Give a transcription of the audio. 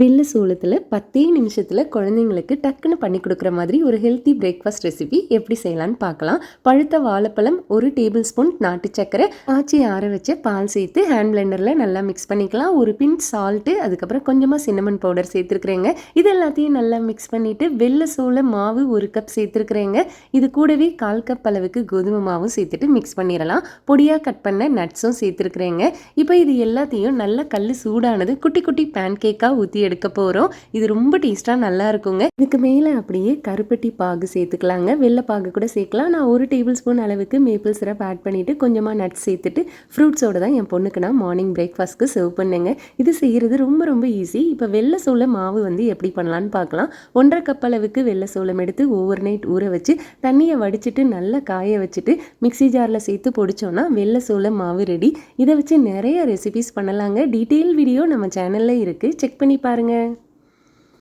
வெள்ளை சோளத்தில் 10 நிமிஷத்தில் குழந்தைங்களுக்கு டக்குன்னு பண்ணி கொடுக்குற மாதிரி ஒரு ஹெல்த்தி பிரேக்ஃபாஸ்ட் ரெசிபி எப்படி செய்யலான்னு பார்க்கலாம். பழுத்த வாழைப்பழம், 1 டேபிள் ஸ்பூன் நாட்டு சக்கரை, காய்ச்சி ஆற வச்ச பால் சேர்த்து ஹேண்ட் பிளெண்டரில் நல்லா மிக்ஸ் பண்ணிக்கலாம். ஒரு பிஞ்ச் சால்ட்டு, அதுக்கப்புறம் கொஞ்சமாக சின்னமன் பவுடர் சேர்த்துருக்குறேங்க. இது எல்லாத்தையும் நல்லா மிக்ஸ் பண்ணிவிட்டு வெள்ளை சோள மாவு 1 கப் சேர்த்துருக்குறேங்க. இது கூடவே 1/4 கப் அளவுக்கு கோதுமை மாவும் சேர்த்துட்டு மிக்ஸ் பண்ணிடலாம். பொடியாக கட் பண்ண நட்ஸும் சேர்த்துருக்குறேங்க. இப்போ இது எல்லாத்தையும் நல்லா கல் சூடானது குட்டி குட்டி பேன் கேக்காக ஊற்றி எடுக்க போகிறோம். இது ரொம்ப டேஸ்ட்டாக நல்லா இருக்குங்க. இதுக்கு மேலே அப்படியே கருப்பட்டி பாகு சேர்த்துக்கலாங்க. வெள்ளை பாகு கூட சேர்க்கலாம். நான் 1 டேபிள் ஸ்பூன் அளவுக்கு மேப்பிள் சிரப் ஆட் பண்ணிவிட்டு கொஞ்சமாக நட்ஸ் சேர்த்துட்டு ஃப்ரூட்ஸோடு தான் என் பொண்ணுக்கு நான் மார்னிங் பிரேக்ஃபாஸ்ட்க்கு சர்வ் பண்ணேங்க. இது செய்கிறது ரொம்ப ரொம்ப ஈஸி. இப்போ வெள்ளை சோள மாவு எப்படி பண்ணலான்னு பார்க்கலாம். 1/2 கப் அளவுக்கு வெள்ளை சோளம் எடுத்து ஓவர் நைட் ஊற வச்சு தண்ணியை வடிச்சிட்டு நல்லா காய வச்சுட்டு மிக்ஸி ஜாரில் சேர்த்து பொடிச்சோன்னா வெள்ளை சோள மாவு ரெடி. இதை வச்சு நிறைய ரெசிபிஸ் பண்ணலாங்க. டீட்டெயில் வீடியோ நம்ம சேனலில் இருக்குது, செக் பண்ணி பாருங்கள்.